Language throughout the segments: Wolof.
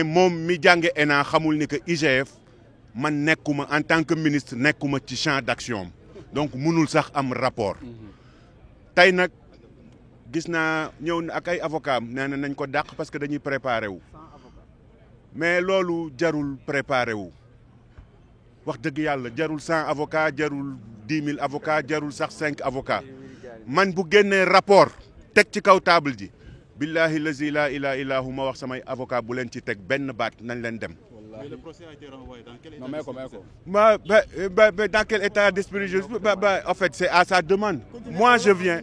moom mi jànge ENA xamul ni que IGF man nekkuma en tant que ministre nekkuma ci champ d'action donc mënul sax am rapport tey nag gis naa ñëw na ak ay avocat nee na nañ ko dàq parce que dañuy préparé wu mais loolu jarul préparé wu wax dëgg yàlla jarul 100 avocats jarul 10 000 avocats jarul sax 5 avocats man bu génnee rapport teg ci kaw table ji billahi lazi la ilaha illa hu ma wax samay avocat bu leen ci teg benn baat nañ leen dem. Mais le procès a été renvoyé dans quel état? Dans quel état d'esprit en fait c'est à sa demande. Moi je viens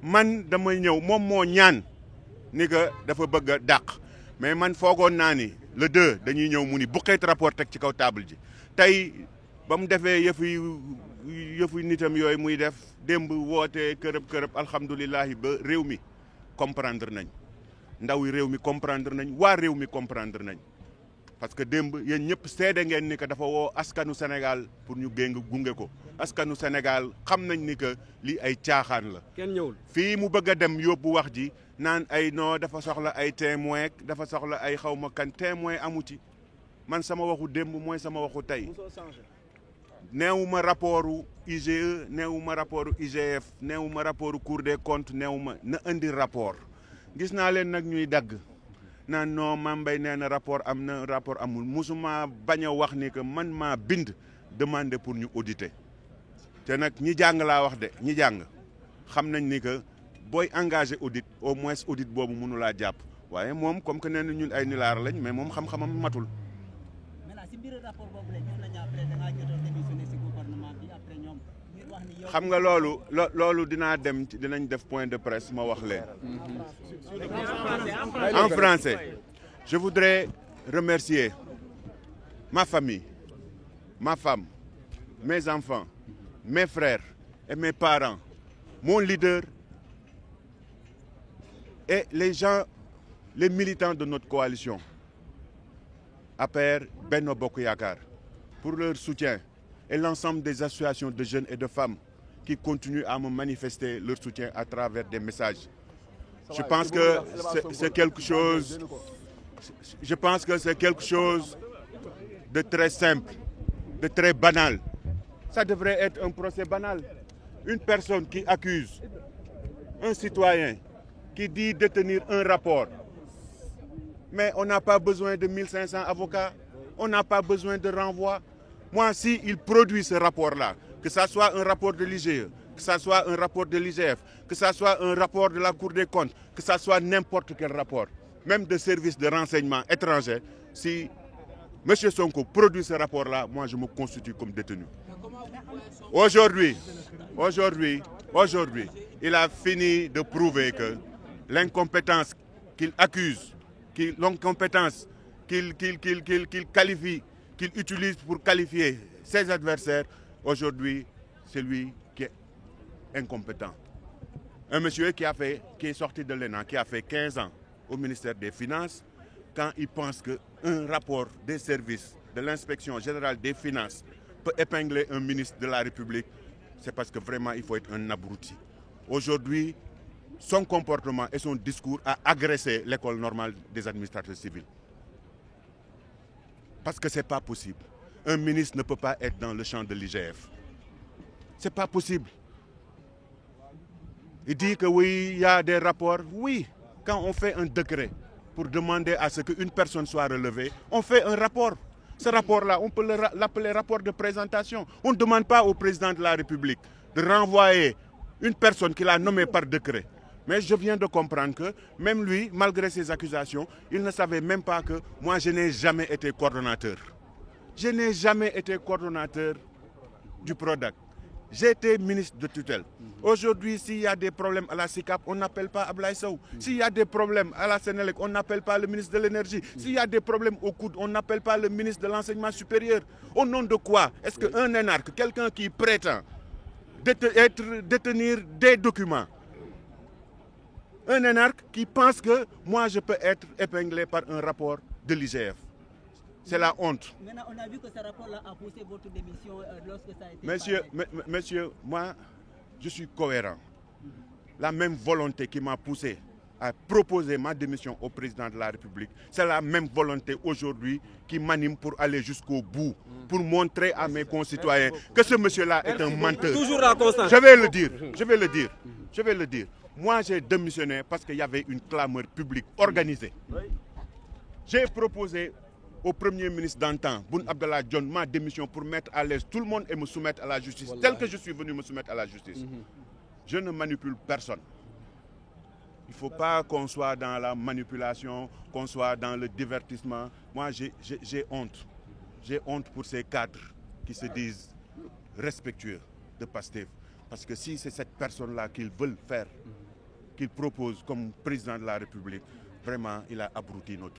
man damay ñëw moom moo ñaan ni que dafa bëgg a dàq mais man foogoon naa ni le 2 dañuy ñëw mu ni buqeet rapport teg ci kaw table ji tey ba mu defee yëfu nitam yooyu muy def démb woote kërëb alhamdulilahi ba réew mi comprendre nañ ndaw yi réew mi comprendre nañ waa réew mi comprendre nañ parce que démb yéen ñëpp seede ngeen ni que dafa woo askanu Sénégal pour ñu gunge ko askanu Sénégal xam nañ ni que lii ay caaxaan la. kenn ñëwul fii mu bëgg a dem yóbbu wax ji naan ay non dafa soxla ay témoin dafa soxla ay xawma kan témoin amu ci man sama waxu démb mooy sama waxu tey. neewuma rapportu IGE neewuma rapportu IGF neewuma rapportu Cour des comptes neewuma na indi rapport gis naa leen nag ñuy dagg naan non Mame Mbaye nee na rapport am na rapport amul musuma bañ a wax ni que man maa bind demander pour ñu auditer te nag ñi jàng laa wax de ñi jàng xam nañ ni que booy engagé audit au moins audit boobu mënu laa jàpp waaye moom comme que nee na ñun ay nilaar lañ mais moom xam-xamam matul. xam nga loolu dinaa dem dinañ def point de presse ma wax leen. En français, je voudrais remercier ma famille, ma femme, mes enfants, mes frères et mes parents, mon leader et les gens, les militants de notre coalition, APR Benno Bokk Yakaar, pour leur soutien et l'ensemble des associations de jeunes et de femmes qui continuent à me manifester leur soutien à travers des messages. Je pense que c'est quelque chose, de très simple, de très banal. Ça devrait être un procès banal. Une personne qui accuse un citoyen qui dit détenir un rapport. Mais on n'a pas besoin de 1500 avocats, on n'a pas besoin de renvoi. Moi, s'il produit ce rapport-là, que ça soit un rapport de l'IGE, que ça soit un rapport de l'IGF, que ça soit un rapport de la Cour des comptes, que ça soit n'importe quel rapport, même de services de renseignement étrangers, si M. Sonko produit ce rapport-là, moi je me constitue comme détenu. Aujourd'hui, il a fini de prouver que l'incompétence qu'il accuse, l'incompétence qu'il qualifie, qu'il utilise pour qualifier ses adversaires, aujourd'hui, c'est lui qui est incompétent. Un monsieur qui est sorti de l'ENA, qui a fait 15 ans au ministère des Finances, quand il pense qu'un rapport des services de l'inspection générale des finances peut épingler un ministre de la République, c'est parce que vraiment il faut être un abruti. Aujourd'hui, son comportement et son discours a agressé l'école normale des administrateurs civils. Parce que ce n'est pas possible. Un ministre ne peut pas être dans le champ de l'IGF. Ce n'est pas possible. Il dit que oui, il y a des rapports. Oui, quand on fait un décret pour demander à ce qu'une personne soit relevée, on fait un rapport. Ce rapport-là, on peut l'appeler rapport de présentation. On ne demande pas au président de la République de renvoyer une personne qu'il a nommée par décret. Mais je viens de comprendre que même lui, malgré ses accusations, il ne savait même pas que moi, je n'ai jamais été coordonnateur. Je n'ai jamais été coordonnateur du PRODAC. J'ai été ministre de tutelle. Aujourd'hui, s'il y a des problèmes à la SICAP, on n'appelle pas Ablaye Sow. S'il y a des problèmes à la Sénélec, on n'appelle pas le ministre de l'Énergie. S'il y a des problèmes au coude, on n'appelle pas le ministre de l'Enseignement supérieur. Au nom de quoi est-ce qu'un énarque, quelqu'un qui prétend détenir des documents, un énarque qui pense que moi je peux être épinglé par un rapport de l'IGF. C'est la honte. Maintenant, on a vu que ce rapport-là a poussé votre démission lorsque ça a été Monsieur, moi, je suis cohérent. La même volonté qui m'a poussé a proposé ma démission au président de la République, c'est la même volonté aujourd'hui qui m'anime pour aller jusqu'au bout, pour montrer à mes concitoyens que ce monsieur-là est un menteur. Toujours la constance. Je vais le dire. Moi, j'ai démissionné parce qu'il y avait une clameur publique organisée. J'ai proposé au Premier ministre d'antan, Boun Abdallah Dionne, ma démission pour mettre à l'aise tout le monde et me soumettre à la justice, tel que je suis venu me soumettre à la justice. Je ne manipule personne. Il ne faut pas qu'on soit dans la manipulation, qu'on soit dans le divertissement. Moi, j'ai honte. J'ai honte pour ces cadres qui se disent respectueux de Pastef. Parce que si c'est cette personne-là qu'ils veulent faire, qu'ils proposent comme président de la République, vraiment, il a abruti notre